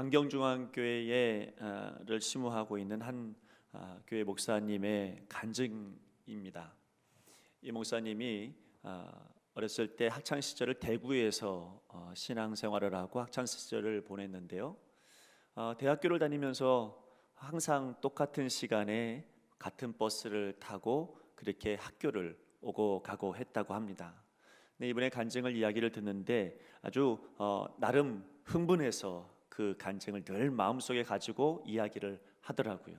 강경중앙교회를 심호하고 있는 한 교회 목사님의 간증입니다. 이 목사님이 어렸을 때 학창 시절을 대구에서 신앙생활을 하고 학창 시절을 보냈는데요. 대학교를 다니면서 항상 똑같은 시간에 같은 버스를 타고 그렇게 학교를 오고 가고 했다고 합니다. 근데 이번에 간증을 이야기를 듣는데 아주 나름 흥분해서 그 간증을 늘 마음속에 가지고 이야기를 하더라고요.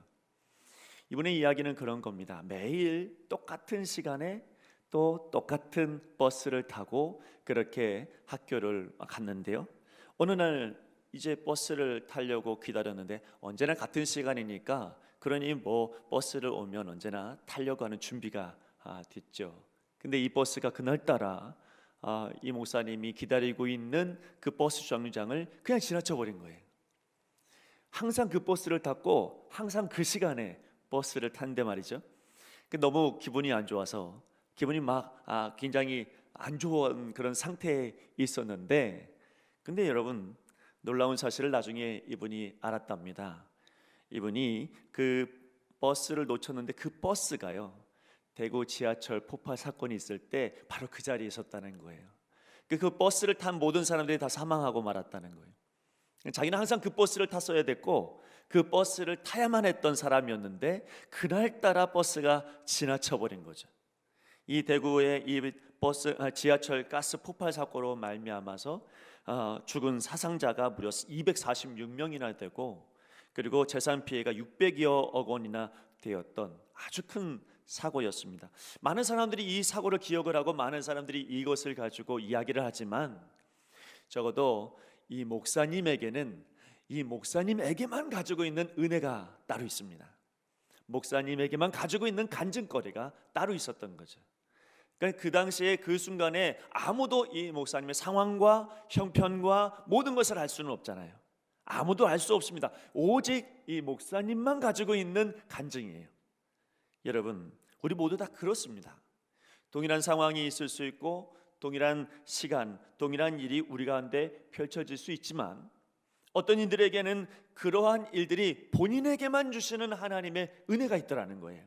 이번에 이야기는 그런 겁니다. 매일 똑같은 시간에 또 똑같은 버스를 타고 그렇게 학교를 갔는데요. 어느 날 이제 버스를 타려고 기다렸는데 언제나 같은 시간이니까 그러니 버스를 오면 언제나 타려고 하는 준비가 됐죠. 근데 이 버스가 그날따라 이 목사님이 기다리고 있는 그 버스 정류장을 그냥 지나쳐 버린 거예요. 항상 그 버스를 탔고 항상 그 시간에 버스를 탔는데 말이죠. 너무 기분이 안 좋아서 기분이 굉장히 안 좋은 그런 상태에 있었는데, 근데 여러분 놀라운 사실을 나중에 이분이 알았답니다. 이분이 그 버스를 놓쳤는데 그 버스가요, 대구 지하철 폭발 사건이 있을 때 바로 그 자리에 있었다는 거예요. 그 버스를 탄 모든 사람들이 다 사망하고 말았다는 거예요. 자기는 항상 그 버스를 탔어야 됐고 그 버스를 타야만 했던 사람이었는데 그날따라 버스가 지나쳐 버린 거죠. 이 대구의 이 지하철 가스 폭발 사고로 말미암아서 죽은 사상자가 무려 246명이나 되고, 그리고 재산 피해가 600여억 원이나 되었던 아주 큰 사고였습니다. 많은 사람들이 이 사고를 기억을 하고 많은 사람들이 이것을 가지고 이야기를 하지만 적어도 이 목사님에게만 가지고 있는 은혜가 따로 있습니다. 목사님에게만 가지고 있는 간증거리가 따로 있었던 거죠. 그러니까 그 당시에 그 순간에 아무도 이 목사님의 상황과 형편과 모든 것을 알 수는 없잖아요. 아무도 알 수 없습니다. 오직 이 목사님만 가지고 있는 간증이에요. 여러분, 우리 모두 다 그렇습니다. 동일한 상황이 있을 수 있고 동일한 시간, 동일한 일이 우리 가운데 펼쳐질 수 있지만 어떤 이들에게는 그러한 일들이 본인에게만 주시는 하나님의 은혜가 있더라는 거예요.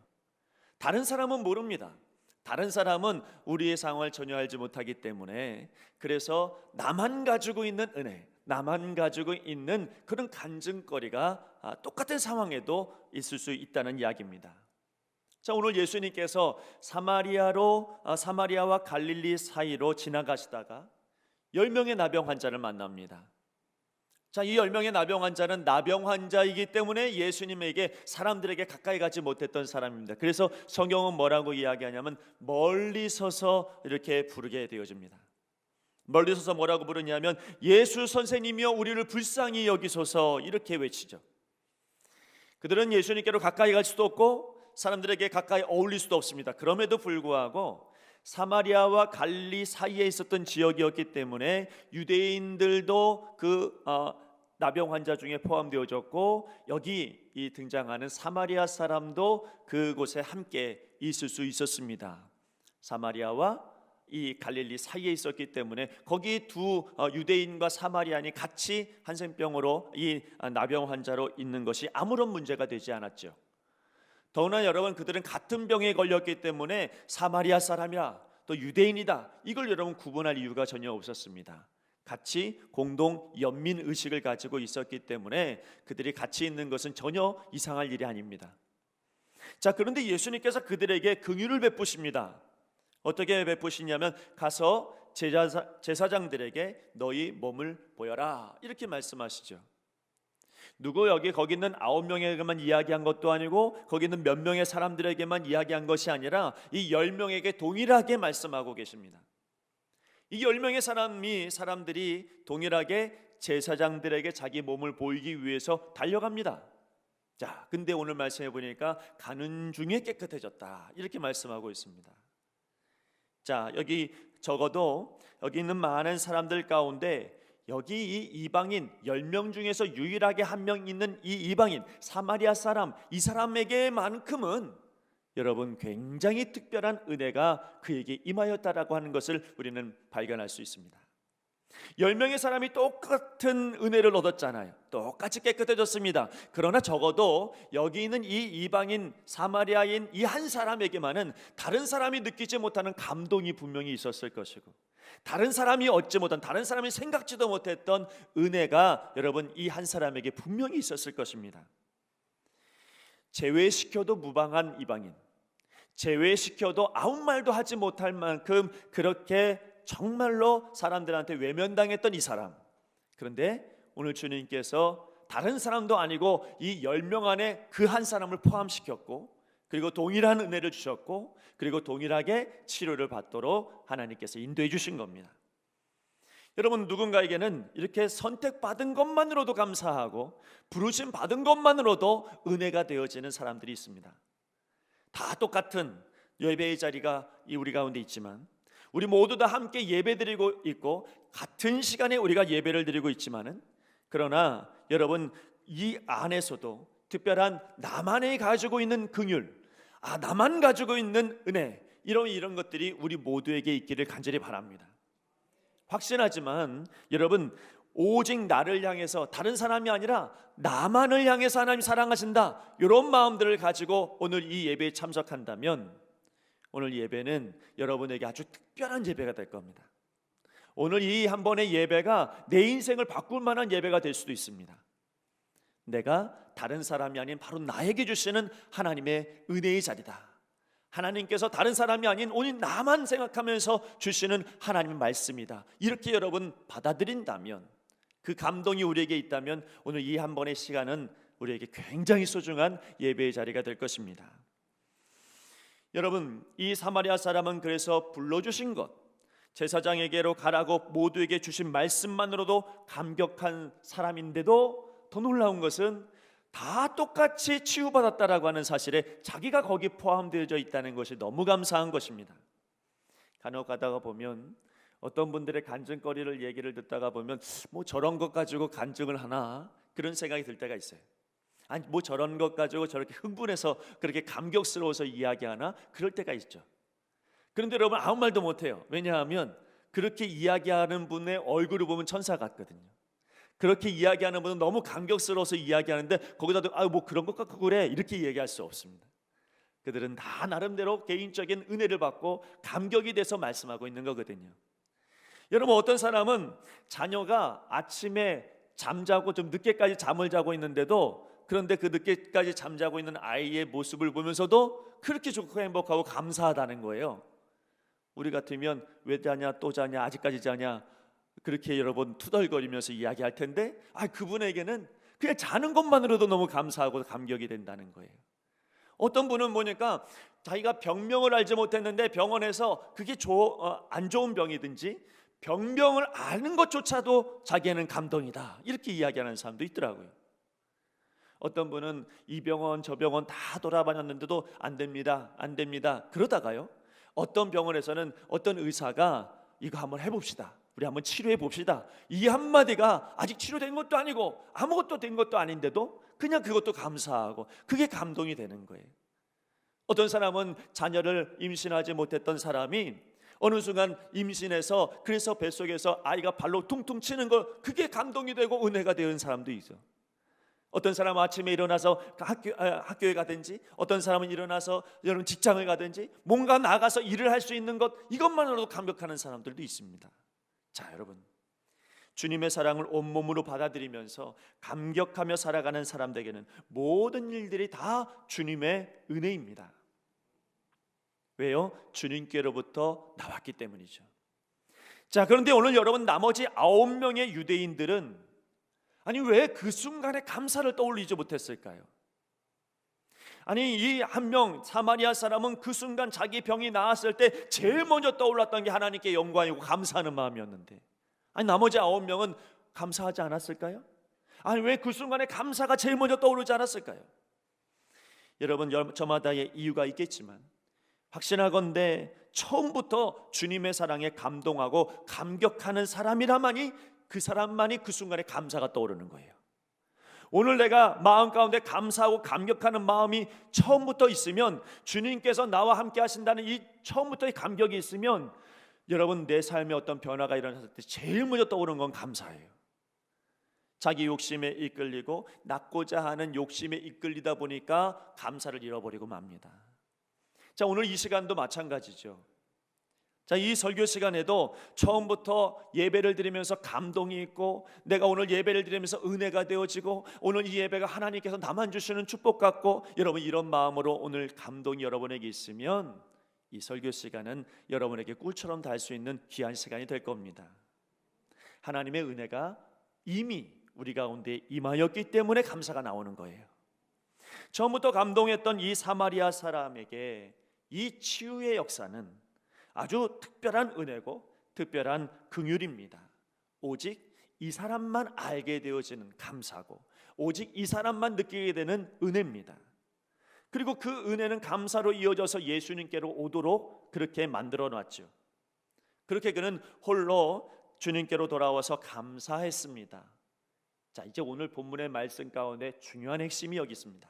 다른 사람은 모릅니다. 다른 사람은 우리의 상황을 전혀 알지 못하기 때문에, 그래서 나만 가지고 있는 은혜, 나만 가지고 있는 그런 간증거리가 똑같은 상황에도 있을 수 있다는 이야기입니다. 자, 오늘 예수님께서 사마리아와 갈릴리 사이로 지나가시다가 10명의 나병 환자를 만납니다. 자, 이 10명의 나병 환자는 나병 환자이기 때문에 예수님에게 사람들에게 가까이 가지 못했던 사람입니다. 그래서 성경은 뭐라고 이야기하냐면 멀리 서서 이렇게 부르게 되어집니다. 멀리 서서 뭐라고 부르냐면 예수 선생님이여 우리를 불쌍히 여기소서, 이렇게 외치죠. 그들은 예수님께로 가까이 갈 수도 없고 사람들에게 가까이 어울릴 수도 없습니다. 그럼에도 불구하고 사마리아와 갈릴리 사이에 있었던 지역이었기 때문에 유대인들도 그 나병 환자 중에 포함되어졌고, 여기 이 등장하는 사마리아 사람도 그곳에 함께 있을 수 있었습니다. 사마리아와 이 갈릴리 사이에 있었기 때문에 거기 두 유대인과 사마리아인이 같이 한센병으로 이 나병 환자로 있는 것이 아무런 문제가 되지 않았죠. 더구나 여러분, 그들은 같은 병에 걸렸기 때문에 사마리아 사람이라 또 유대인이다, 이걸 여러분 구분할 이유가 전혀 없었습니다. 같이 공동 연민 의식을 가지고 있었기 때문에 그들이 같이 있는 것은 전혀 이상할 일이 아닙니다. 자, 그런데 예수님께서 그들에게 긍휼을 베푸십니다. 어떻게 베푸시냐면 가서 제사장들에게 너희 몸을 보여라, 이렇게 말씀하시죠. 거기 있는 9명에게만 이야기한 것도 아니고 거기 있는 몇 명의 사람들에게만 이야기한 것이 아니라 이 10명에게 동일하게 말씀하고 계십니다. 이 10명의 사람들이 동일하게 제사장들에게 자기 몸을 보이기 위해서 달려갑니다. 자, 근데 오늘 말씀해 보니까 가는 중에 깨끗해졌다, 이렇게 말씀하고 있습니다. 자, 적어도 여기 있는 많은 사람들 가운데 여기 이 이방인 10명 중에서 유일하게 한 명 있는 이 이방인 사마리아 사람, 이 사람에게만큼은 여러분 굉장히 특별한 은혜가 그에게 임하였다라고 하는 것을 우리는 발견할 수 있습니다. 10명의 사람이 똑같은 은혜를 얻었잖아요. 똑같이 깨끗해졌습니다. 그러나 적어도 여기 있는 이 이방인 사마리아인 이 한 사람에게만은 다른 사람이 느끼지 못하는 감동이 분명히 있었을 것이고, 다른 사람이 얻지 못한, 다른 사람이 생각지도 못했던 은혜가 여러분 이 한 사람에게 분명히 있었을 것입니다. 제외시켜도 무방한 이방인, 제외시켜도 아무 말도 하지 못할 만큼 그렇게 정말로 사람들한테 외면당했던 이 사람. 그런데 오늘 주님께서 다른 사람도 아니고 이 10명 안에 그 한 사람을 포함시켰고, 그리고 동일한 은혜를 주셨고, 그리고 동일하게 치료를 받도록 하나님께서 인도해 주신 겁니다. 여러분, 누군가에게는 이렇게 선택받은 것만으로도 감사하고 부르심 받은 것만으로도 은혜가 되어지는 사람들이 있습니다. 다 똑같은 예배의 자리가 우리 가운데 있지만, 우리 모두 다 함께 예배드리고 있고 같은 시간에 우리가 예배를 드리고 있지만은, 그러나 여러분 이 안에서도 특별한 나만이 가지고 있는 긍휼, 나만 가지고 있는 은혜, 이런 것들이 우리 모두에게 있기를 간절히 바랍니다. 확신하지만 여러분, 오직 나를 향해서, 다른 사람이 아니라 나만을 향해서 하나님 사랑하신다, 이런 마음들을 가지고 오늘 이 예배에 참석한다면 오늘 예배는 여러분에게 아주 특별한 예배가 될 겁니다. 오늘 이 한 번의 예배가 내 인생을 바꿀 만한 예배가 될 수도 있습니다. 내가 다른 사람이 아닌 바로 나에게 주시는 하나님의 은혜의 자리다. 하나님께서 다른 사람이 아닌 오직 나만 생각하면서 주시는 하나님의 말씀이다. 이렇게 여러분 받아들인다면, 그 감동이 우리에게 있다면 오늘 이 한 번의 시간은 우리에게 굉장히 소중한 예배의 자리가 될 것입니다. 여러분, 이 사마리아 사람은 그래서 불러주신 것, 제사장에게로 가라고 모두에게 주신 말씀만으로도 감격한 사람인데도 더 놀라운 것은 다 똑같이 치유받았다라고 하는 사실에 자기가 거기 포함되어져 있다는 것이 너무 감사한 것입니다. 간혹 가다가 보면 어떤 분들의 간증거리를 얘기를 듣다가 보면 뭐 저런 것 가지고 간증을 하나, 그런 생각이 들 때가 있어요. 아니 뭐 저런 것 가지고 저렇게 흥분해서 그렇게 감격스러워서 이야기하나, 그럴 때가 있죠. 그런데 여러분 아무 말도 못해요. 왜냐하면 그렇게 이야기하는 분의 얼굴을 보면 천사 같거든요. 그렇게 이야기하는 분은 너무 감격스러워서 이야기하는데 거기다 뭐 그런 것 같고 그래, 이렇게 얘기할 수 없습니다. 그들은 다 나름대로 개인적인 은혜를 받고 감격이 돼서 말씀하고 있는 거거든요. 여러분, 어떤 사람은 자녀가 아침에 잠자고 좀 늦게까지 잠을 자고 있는데도, 그런데 그 늦게까지 잠자고 있는 아이의 모습을 보면서도 그렇게 좋고 행복하고 감사하다는 거예요. 우리 같으면 왜 자냐, 또 자냐, 아직까지 자냐, 그렇게 여러 번 투덜거리면서 이야기할 텐데, 그분에게는 그냥 자는 것만으로도 너무 감사하고 감격이 된다는 거예요. 어떤 분은 보니까 자기가 병명을 알지 못했는데 병원에서 그게 안 좋은 병이든지 병명을 아는 것조차도 자기에는 감동이다, 이렇게 이야기하는 사람도 있더라고요. 어떤 분은 이 병원 저 병원 다 돌아다녔는데도 안 됩니다, 안 됩니다. 그러다가요, 어떤 병원에서는 어떤 의사가 이거 한번 해봅시다, 우리 한번 치료해 봅시다, 이 한마디가 아직 치료된 것도 아니고 아무것도 된 것도 아닌데도 그냥 그것도 감사하고 그게 감동이 되는 거예요. 어떤 사람은 자녀를 임신하지 못했던 사람이 어느 순간 임신해서 그래서 뱃속에서 아이가 발로 퉁퉁 치는 거, 그게 감동이 되고 은혜가 되는 사람도 있어. 어떤 사람은 아침에 일어나서 학교에 가든지, 어떤 사람은 일어나서 여러분 직장을 가든지 뭔가 나가서 일을 할 수 있는 것, 이것만으로도 감격하는 사람들도 있습니다. 자, 여러분, 주님의 사랑을 온몸으로 받아들이면서 감격하며 살아가는 사람들에게는 모든 일들이 다 주님의 은혜입니다. 왜요? 주님께로부터 나왔기 때문이죠. 자, 그런데 오늘 여러분, 나머지 9명의 유대인들은 아니 왜 그 순간에 감사를 떠올리지 못했을까요? 아니 이 한 명 사마리아 사람은 그 순간 자기 병이 나았을 때 제일 먼저 떠올랐던 게 하나님께 영광이고 감사하는 마음이었는데, 아니 나머지 9명은 감사하지 않았을까요? 아니 왜 그 순간에 감사가 제일 먼저 떠오르지 않았을까요? 여러분, 저마다의 이유가 있겠지만 확신하건대 처음부터 주님의 사랑에 감동하고 감격하는 사람이라만이, 그 사람만이 그 순간에 감사가 떠오르는 거예요. 오늘 내가 마음 가운데 감사하고 감격하는 마음이 처음부터 있으면, 주님께서 나와 함께 하신다는 이 처음부터의 감격이 있으면 여러분, 내 삶에 어떤 변화가 일어났을 때 제일 먼저 떠오르는 건 감사예요. 자기 욕심에 이끌리고 낳고자 하는 욕심에 이끌리다 보니까 감사를 잃어버리고 맙니다. 자, 오늘 이 시간도 마찬가지죠. 자, 이 설교 시간에도 처음부터 예배를 드리면서 감동이 있고, 내가 오늘 예배를 드리면서 은혜가 되어지고, 오늘 이 예배가 하나님께서 나만 주시는 축복 같고, 여러분 이런 마음으로 오늘 감동이 여러분에게 있으면 이 설교 시간은 여러분에게 꿀처럼 달 수 있는 귀한 시간이 될 겁니다. 하나님의 은혜가 이미 우리 가운데 임하였기 때문에 감사가 나오는 거예요. 처음부터 감동했던 이 사마리아 사람에게 이 치유의 역사는 아주 특별한 은혜고 특별한 긍휼입니다. 오직 이 사람만 알게 되어지는 감사고, 오직 이 사람만 느끼게 되는 은혜입니다. 그리고 그 은혜는 감사로 이어져서 예수님께로 오도록 그렇게 만들어 놨죠. 그렇게 그는 홀로 주님께로 돌아와서 감사했습니다. 자, 이제 오늘 본문의 말씀 가운데 중요한 핵심이 여기 있습니다.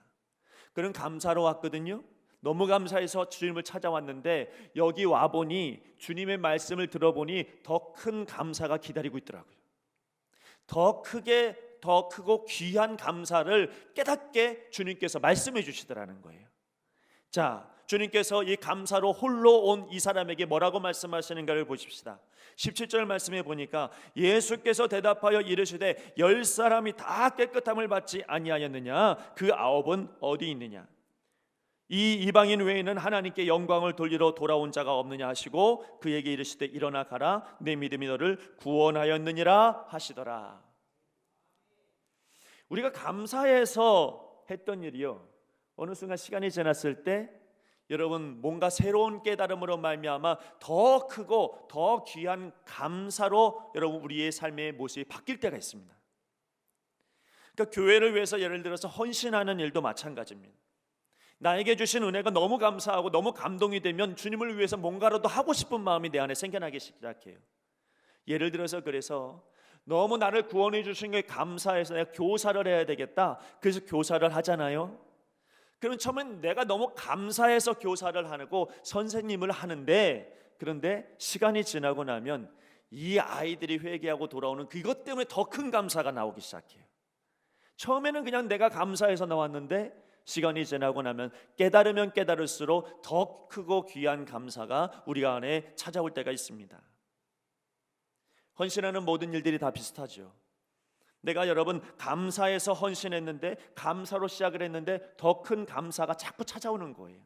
그는 감사로 왔거든요. 너무 감사해서 주님을 찾아왔는데 여기 와보니, 주님의 말씀을 들어보니 더 큰 감사가 기다리고 있더라고요. 더 크고 귀한 감사를 깨닫게 주님께서 말씀해 주시더라는 거예요. 자, 주님께서 이 감사로 홀로 온 이 사람에게 뭐라고 말씀하시는가를 보십시다. 17절 말씀해 보니까 예수께서 대답하여 이르시되 10사람이 다 깨끗함을 받지 아니하였느냐? 그 9은 어디 있느냐? 이 이방인 외에는 하나님께 영광을 돌리러 돌아온 자가 없느냐 하시고 그에게 이르시되 일어나 가라, 내 믿음이 너를 구원하였느니라 하시더라. 우리가 감사해서 했던 일이요, 어느 순간 시간이 지났을 때 여러분 뭔가 새로운 깨달음으로 말미암아 더 크고 더 귀한 감사로 여러분 우리의 삶의 모습이 바뀔 때가 있습니다. 그러니까 교회를 위해서 예를 들어서 헌신하는 일도 마찬가지입니다. 나에게 주신 은혜가 너무 감사하고 너무 감동이 되면 주님을 위해서 뭔가라도 하고 싶은 마음이 내 안에 생겨나기 시작해요. 예를 들어서 그래서 너무 나를 구원해 주신 게 감사해서 내가 교사를 해야 되겠다, 그래서 교사를 하잖아요. 그럼 처음엔 내가 너무 감사해서 교사를 하고 선생님을 하는데, 그런데 시간이 지나고 나면 이 아이들이 회개하고 돌아오는 그것 때문에 더 큰 감사가 나오기 시작해요. 처음에는 그냥 내가 감사해서 나왔는데 시간이 지나고 나면 깨달으면 깨달을수록 더 크고 귀한 감사가 우리 안에 찾아올 때가 있습니다. 헌신하는 모든 일들이 다 비슷하죠. 내가 여러분 감사해서 헌신했는데, 감사로 시작을 했는데 더 큰 감사가 자꾸 찾아오는 거예요.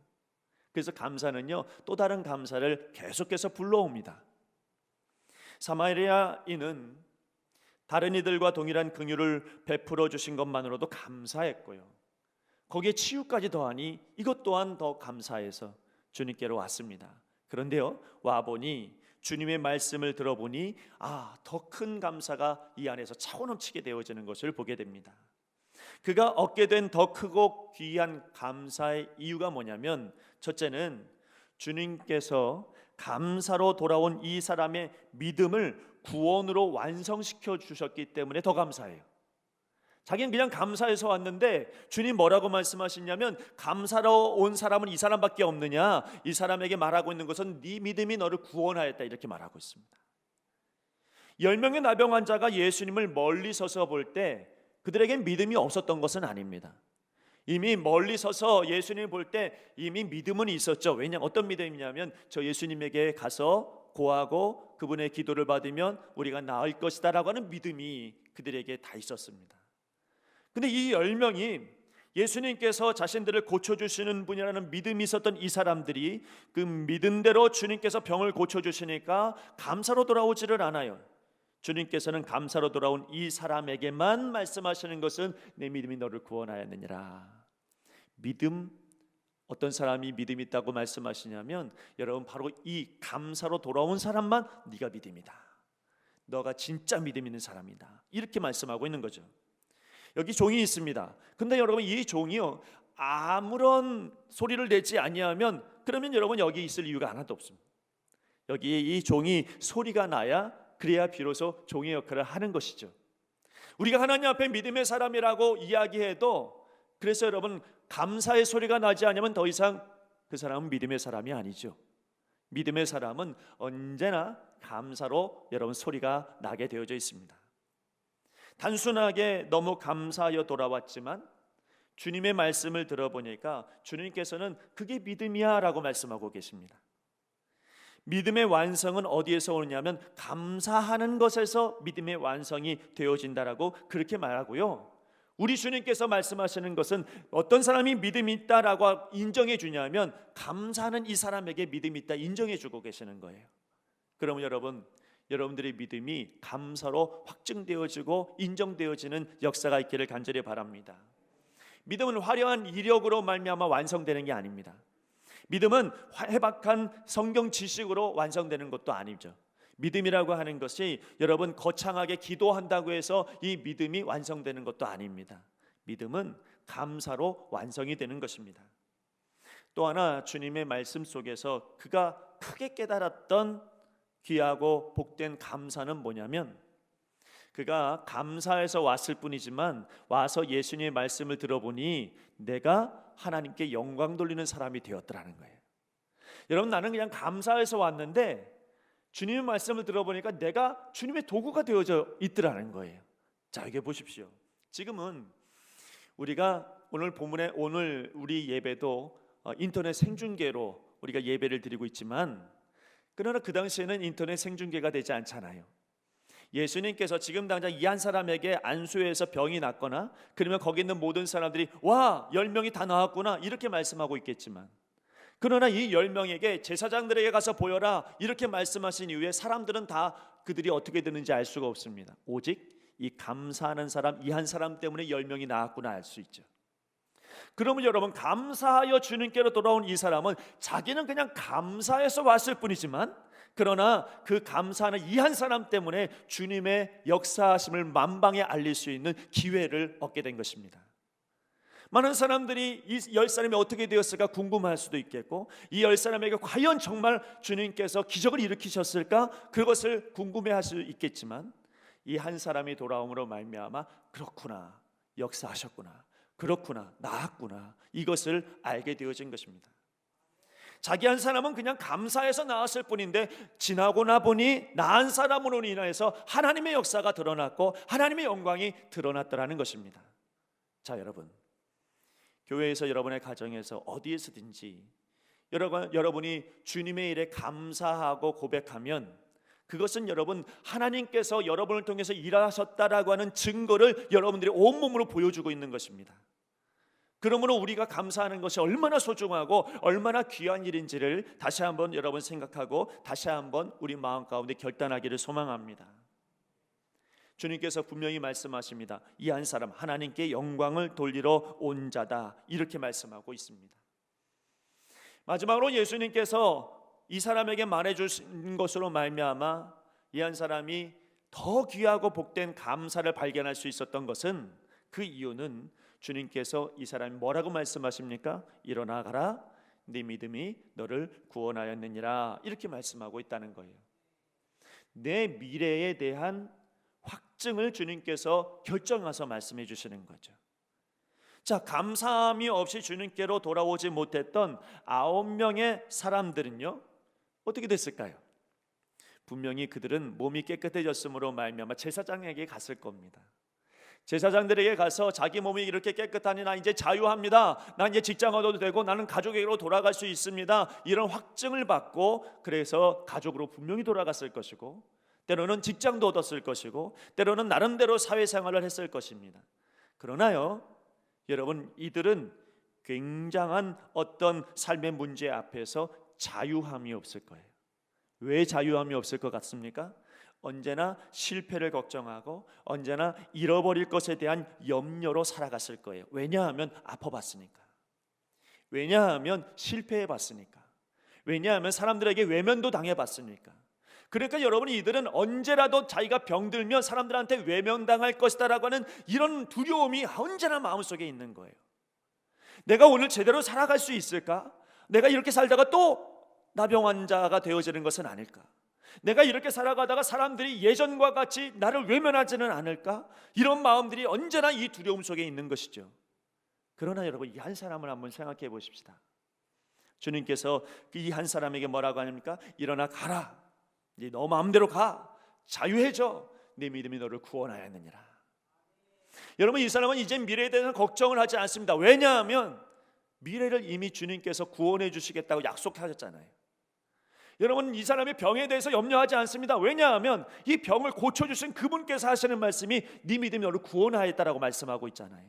그래서 감사는요, 또 다른 감사를 계속해서 불러옵니다. 사마리아인은 다른 이들과 동일한 긍휼을 베풀어 주신 것만으로도 감사했고요, 거기에 치유까지 더하니 이것 또한 더 감사해서 주님께로 왔습니다. 그런데요, 와보니 주님의 말씀을 들어보니 더 큰 감사가 이 안에서 차고 넘치게 되어지는 것을 보게 됩니다. 그가 얻게 된 더 크고 귀한 감사의 이유가 뭐냐면, 첫째는 주님께서 감사로 돌아온 이 사람의 믿음을 구원으로 완성시켜 주셨기 때문에 더 감사해요. 자기는 그냥 감사해서 왔는데 주님 뭐라고 말씀하시냐면, 감사로 온 사람은 이 사람밖에 없느냐? 이 사람에게 말하고 있는 것은 네 믿음이 너를 구원하였다, 이렇게 말하고 있습니다. 10명의 나병 환자가 예수님을 멀리 서서 볼 때 그들에겐 믿음이 없었던 것은 아닙니다. 이미 멀리 서서 예수님을 볼 때 이미 믿음은 있었죠. 왜냐하면 어떤 믿음이냐면, 저 예수님에게 가서 고하고 그분의 기도를 받으면 우리가 나을 것이다 라고 하는 믿음이 그들에게 다 있었습니다. 근데 이 10명이 예수님께서 자신들을 고쳐주시는 분이라는 믿음이 있었던 이 사람들이 그 믿음대로 주님께서 병을 고쳐주시니까 감사로 돌아오지를 않아요. 주님께서는 감사로 돌아온 이 사람에게만 말씀하시는 것은 내 믿음이 너를 구원하였느니라. 믿음, 어떤 사람이 믿음이 있다고 말씀하시냐면, 여러분 바로 이 감사로 돌아온 사람만 네가 믿음이다, 너가 진짜 믿음 있는 사람이다, 이렇게 말씀하고 있는 거죠. 여기 종이 있습니다. 근데 여러분 이 종이요, 아무런 소리를 내지 아니하면 그러면 여러분 여기 있을 이유가 하나도 없습니다. 여기 이 종이 소리가 나야, 그래야 비로소 종의 역할을 하는 것이죠. 우리가 하나님 앞에 믿음의 사람이라고 이야기해도, 그래서 여러분 감사의 소리가 나지 않으면 더 이상 그 사람은 믿음의 사람이 아니죠. 믿음의 사람은 언제나 감사로 여러분 소리가 나게 되어져 있습니다. 단순하게 너무 감사하여 돌아왔지만 주님의 말씀을 들어보니까 주님께서는 그게 믿음이야 라고 말씀하고 계십니다. 믿음의 완성은 어디에서 오느냐면 감사하는 것에서 믿음의 완성이 되어진다라고 그렇게 말하고요. 우리 주님께서 말씀하시는 것은 어떤 사람이 믿음이 있다라고 인정해 주냐면 감사하는 이 사람에게 믿음이 있다 인정해 주고 계시는 거예요. 그러면 여러분들의 믿음이 감사로 확증되어지고 인정되어지는 역사가 있기를 간절히 바랍니다. 믿음은 화려한 이력으로 말미암아 완성되는 게 아닙니다. 믿음은 해박한 성경 지식으로 완성되는 것도 아니죠. 믿음이라고 하는 것이 여러분 거창하게 기도한다고 해서 이 믿음이 완성되는 것도 아닙니다. 믿음은 감사로 완성이 되는 것입니다. 또 하나 주님의 말씀 속에서 그가 크게 깨달았던 귀하고 복된 감사는 뭐냐면 그가 감사해서 왔을 뿐이지만 와서 예수님의 말씀을 들어보니 내가 하나님께 영광 돌리는 사람이 되었더라는 거예요. 여러분, 나는 그냥 감사해서 왔는데 주님의 말씀을 들어보니까 내가 주님의 도구가 되어져 있더라는 거예요. 자, 여기 보십시오. 지금은 우리가 오늘 본문에 오늘 우리 예배도 인터넷 생중계로 우리가 예배를 드리고 있지만 그러나 그 당시에는 인터넷 생중계가 되지 않잖아요. 예수님께서 지금 당장 이 한 사람에게 안수해서 병이 났거나 그러면 거기 있는 모든 사람들이 와 10명이 다 나왔구나 이렇게 말씀하고 있겠지만 그러나 이 10명에게 제사장들에게 가서 보여라 이렇게 말씀하신 이후에 사람들은 다 그들이 어떻게 되는지 알 수가 없습니다. 오직 이 감사하는 사람 이 한 사람 때문에 10명이 나왔구나 알 수 있죠. 그러면 여러분 감사하여 주님께로 돌아온 이 사람은 자기는 그냥 감사해서 왔을 뿐이지만 그러나 그 감사하는 이 한 사람 때문에 주님의 역사하심을 만방에 알릴 수 있는 기회를 얻게 된 것입니다. 많은 사람들이 이 10사람이 어떻게 되었을까 궁금할 수도 있겠고 이 10사람에게 과연 정말 주님께서 기적을 일으키셨을까 그것을 궁금해할 수 있겠지만 이 한 사람이 돌아옴으로 말미암아 그렇구나 역사하셨구나 그렇구나 나았구나 이것을 알게 되어진 것입니다. 자기 한 사람은 그냥 감사해서 나았을 뿐인데 지나고 나 보니 나은 사람으로 인하여서 하나님의 역사가 드러났고 하나님의 영광이 드러났더라는 것입니다. 자, 여러분 교회에서 여러분의 가정에서 어디에서든지 여러분이 주님의 일에 감사하고 고백하면 그것은 여러분 하나님께서 여러분을 통해서 일하셨다라고 하는 증거를 여러분들이 온몸으로 보여주고 있는 것입니다. 그러므로 우리가 감사하는 것이 얼마나 소중하고 얼마나 귀한 일인지를 다시 한번 여러분 생각하고 다시 한번 우리 마음 가운데 결단하기를 소망합니다. 주님께서 분명히 말씀하십니다. 이 한 사람 하나님께 영광을 돌리러 온 자다 이렇게 말씀하고 있습니다. 마지막으로 예수님께서 이 사람에게 말해주신 것으로 말미암아 이 한 사람이 더 귀하고 복된 감사를 발견할 수 있었던 것은 그 이유는 주님께서 이 사람이 뭐라고 말씀하십니까? 일어나 가라 네 믿음이 너를 구원하였느니라 이렇게 말씀하고 있다는 거예요. 내 미래에 대한 확증을 주님께서 결정해서 말씀해 주시는 거죠. 자, 감사함이 없이 주님께로 돌아오지 못했던 9명의 사람들은요 어떻게 됐을까요? 분명히 그들은 몸이 깨끗해졌으므로 말미암아 제사장에게 갔을 겁니다. 제사장들에게 가서 자기 몸이 이렇게 깨끗하니 나 이제 자유합니다. 난 이제 직장 얻어도 되고 나는 가족에게로 돌아갈 수 있습니다. 이런 확증을 받고 그래서 가족으로 분명히 돌아갔을 것이고 때로는 직장도 얻었을 것이고 때로는 나름대로 사회생활을 했을 것입니다. 그러나요 여러분 이들은 굉장한 어떤 삶의 문제 앞에서 자유함이 없을 거예요. 왜 자유함이 없을 것 같습니까? 언제나 실패를 걱정하고 언제나 잃어버릴 것에 대한 염려로 살아갔을 거예요. 왜냐하면 아파봤으니까. 왜냐하면 실패해봤으니까. 왜냐하면 사람들에게 외면도 당해봤으니까. 그러니까 여러분 이들은 언제라도 자기가 병들면 사람들한테 외면당할 것이다 라고 하는 이런 두려움이 언제나 마음속에 있는 거예요. 내가 오늘 제대로 살아갈 수 있을까? 내가 이렇게 살다가 또 나병 환자가 되어지는 것은 아닐까? 내가 이렇게 살아가다가 사람들이 예전과 같이 나를 외면하지는 않을까? 이런 마음들이 언제나 이 두려움 속에 있는 것이죠. 그러나 여러분 이 한 사람을 한번 생각해 보십시다. 주님께서 이 한 사람에게 뭐라고 하십니까? 일어나 가라. 네 너 마음대로 가. 자유해져. 네 믿음이 너를 구원하였느니라. 여러분, 이 사람은 이제 미래에 대해서 걱정을 하지 않습니다. 왜냐하면 미래를 이미 주님께서 구원해 주시겠다고 약속하셨잖아요. 여러분, 이 사람의 병에 대해서 염려하지 않습니다. 왜냐하면 이 병을 고쳐주신 그분께서 하시는 말씀이 네 믿음이 너를 구원하였다라고 말씀하고 있잖아요.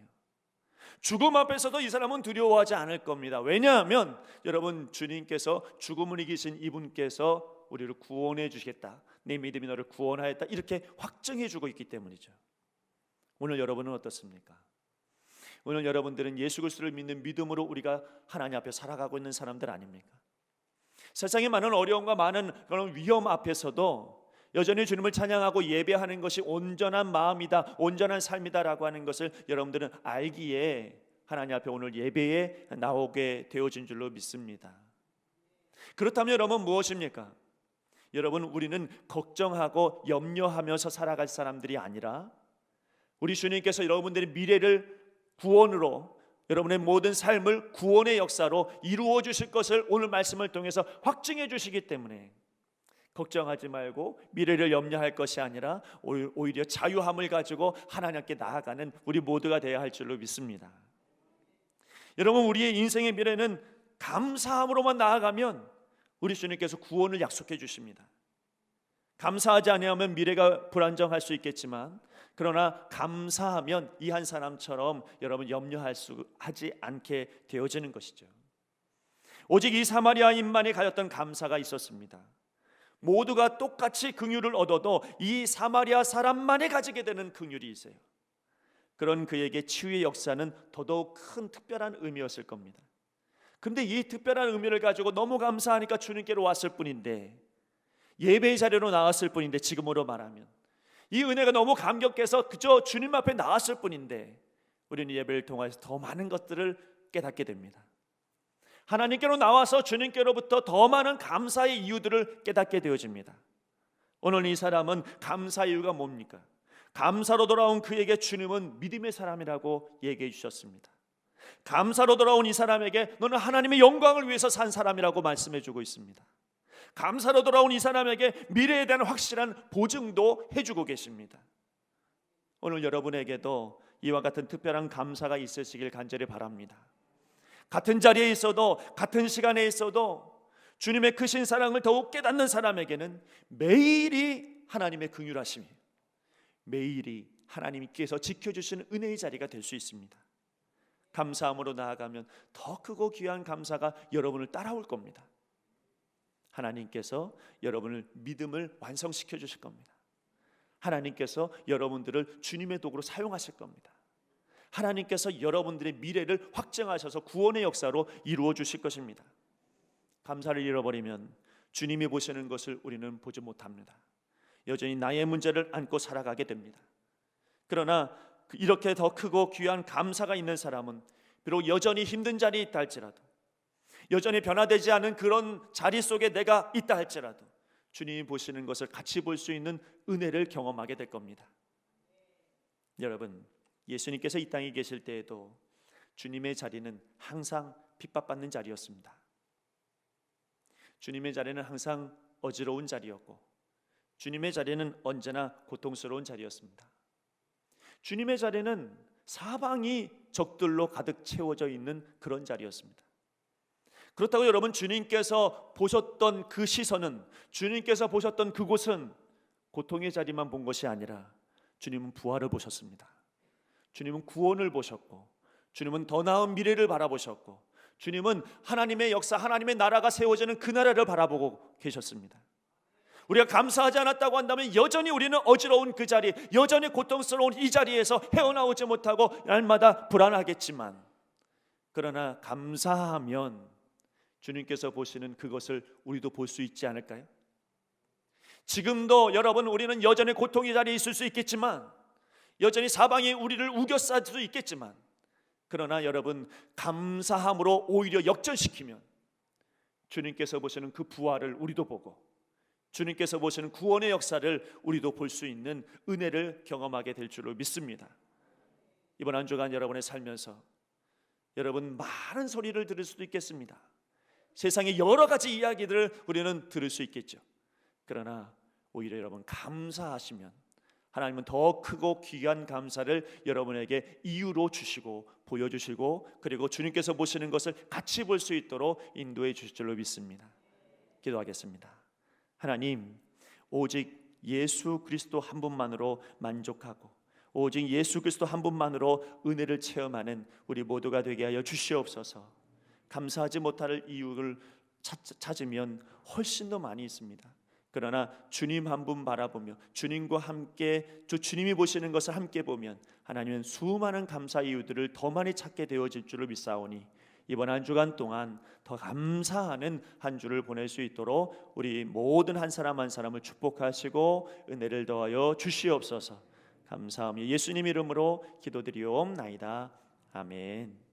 죽음 앞에서도 이 사람은 두려워하지 않을 겁니다. 왜냐하면 여러분, 주님께서 죽음을 이기신 이분께서 우리를 구원해 주시겠다, 내 믿음이 너를 구원하였다, 이렇게 확증해 주고 있기 때문이죠. 오늘 여러분은 어떻습니까? 오늘 여러분들은 예수 그리스도를 믿는 믿음으로 우리가 하나님 앞에 살아가고 있는 사람들 아닙니까? 세상에 많은 어려움과 많은 그런 위험 앞에서도 여전히 주님을 찬양하고 예배하는 것이 온전한 마음이다, 온전한 삶이다라고 하는 것을 여러분들은 알기에 하나님 앞에 오늘 예배에 나오게 되어진 줄로 믿습니다. 그렇다면 여러분 무엇입니까? 여러분, 우리는 걱정하고 염려하면서 살아갈 사람들이 아니라 우리 주님께서 여러분들의 미래를 구원으로, 여러분의 모든 삶을 구원의 역사로 이루어 주실 것을 오늘 말씀을 통해서 확증해 주시기 때문에 걱정하지 말고 미래를 염려할 것이 아니라 오히려 자유함을 가지고 하나님께 나아가는 우리 모두가 되어야 할 줄로 믿습니다. 여러분, 우리의 인생의 미래는 감사함으로만 나아가면 우리 주님께서 구원을 약속해 주십니다. 감사하지 않으면 미래가 불안정할 수 있겠지만, 그러나 감사하면 이 한 사람처럼 여러분 하지 않게 되어지는 것이죠. 오직 이 사마리아인만이 가졌던 감사가 있었습니다. 모두가 똑같이 긍휼을 얻어도 이 사마리아 사람만이 가지게 되는 긍휼이 있어요. 그런 그에게 치유의 역사는 더더욱 큰 특별한 의미였을 겁니다. 근데 이 특별한 의미를 가지고 너무 감사하니까 주님께로 왔을 뿐인데, 예배의 자리로 나왔을 뿐인데, 지금으로 말하면 이 은혜가 너무 감격해서 그저 주님 앞에 나왔을 뿐인데, 우리는 예배를 통해서 더 많은 것들을 깨닫게 됩니다. 하나님께로 나와서 주님께로부터 더 많은 감사의 이유들을 깨닫게 되어집니다. 오늘 이 사람은 감사 이유가 뭡니까? 감사로 돌아온 그에게 주님은 믿음의 사람이라고 얘기해 주셨습니다. 감사로 돌아온 이 사람에게 너는 하나님의 영광을 위해서 산 사람이라고 말씀해 주고 있습니다. 감사로 돌아온 이 사람에게 미래에 대한 확실한 보증도 해주고 계십니다. 오늘 여러분에게도 이와 같은 특별한 감사가 있으시길 간절히 바랍니다. 같은 자리에 있어도, 같은 시간에 있어도 주님의 크신 사랑을 더욱 깨닫는 사람에게는 매일이 하나님의 긍휼하심이, 매일이 하나님께서 지켜주시는 은혜의 자리가 될 수 있습니다. 감사함으로 나아가면 더 크고 귀한 감사가 여러분을 따라올 겁니다. 하나님께서 여러분을 믿음을 완성시켜 주실 겁니다. 하나님께서 여러분들을 주님의 도구로 사용하실 겁니다. 하나님께서 여러분들의 미래를 확증하셔서 구원의 역사로 이루어 주실 것입니다. 감사를 잃어버리면 주님이 보시는 것을 우리는 보지 못합니다. 여전히 나의 문제를 안고 살아가게 됩니다. 그러나 이렇게 더 크고 귀한 감사가 있는 사람은 비록 여전히 힘든 자리에 있다 할지라도, 여전히 변화되지 않은 그런 자리 속에 내가 있다 할지라도 주님이 보시는 것을 같이 볼 수 있는 은혜를 경험하게 될 겁니다. 여러분, 예수님께서 이 땅에 계실 때에도 주님의 자리는 항상 핍박받는 자리였습니다. 주님의 자리는 항상 어지러운 자리였고, 주님의 자리는 언제나 고통스러운 자리였습니다. 주님의 자리는 사방이 적들로 가득 채워져 있는 그런 자리였습니다. 그렇다고 여러분, 주님께서 보셨던 그 시선은, 주님께서 보셨던 그곳은 고통의 자리만 본 것이 아니라 주님은 부활을 보셨습니다. 주님은 구원을 보셨고, 주님은 더 나은 미래를 바라보셨고, 주님은 하나님의 역사, 하나님의 나라가 세워지는 그 나라를 바라보고 계셨습니다. 우리가 감사하지 않았다고 한다면 여전히 우리는 어지러운 그 자리, 여전히 고통스러운 이 자리에서 헤어나오지 못하고 날마다 불안하겠지만, 그러나 감사하면 주님께서 보시는 그것을 우리도 볼 수 있지 않을까요? 지금도 여러분, 우리는 여전히 고통의 자리에 있을 수 있겠지만, 여전히 사방이 우리를 우겨쌀 수도 있겠지만, 그러나 여러분, 감사함으로 오히려 역전시키면 주님께서 보시는 그 부활을 우리도 보고, 주님께서 보시는 구원의 역사를 우리도 볼 수 있는 은혜를 경험하게 될 줄로 믿습니다. 이번 한 주간 여러분의 살면서 여러분 많은 소리를 들을 수도 있겠습니다. 세상의 여러 가지 이야기들을 우리는 들을 수 있겠죠. 그러나 오히려 여러분 감사하시면 하나님은 더 크고 귀한 감사를 여러분에게 이유로 주시고 보여주시고, 그리고 주님께서 보시는 것을 같이 볼 수 있도록 인도해 주실 줄로 믿습니다. 기도하겠습니다. 하나님, 오직 예수 그리스도 한 분만으로 만족하고 오직 예수 그리스도 한 분만으로 은혜를 체험하는 우리 모두가 되게 하여 주시옵소서. 감사하지 못할 이유를 찾으면 훨씬 더 많이 있습니다. 그러나 주님 한 분 바라보며 주님과 함께 주님이 보시는 것을 함께 보면 하나님은 수많은 감사 이유들을 더 많이 찾게 되어질 줄을 믿사오니, 이번 한 주간 동안 더 감사하는 한 주를 보낼 수 있도록 우리 모든 한 사람 한 사람을 축복하시고 은혜를 더하여 주시옵소서. 감사하며 예수님 이름으로 기도드리옵나이다. 아멘.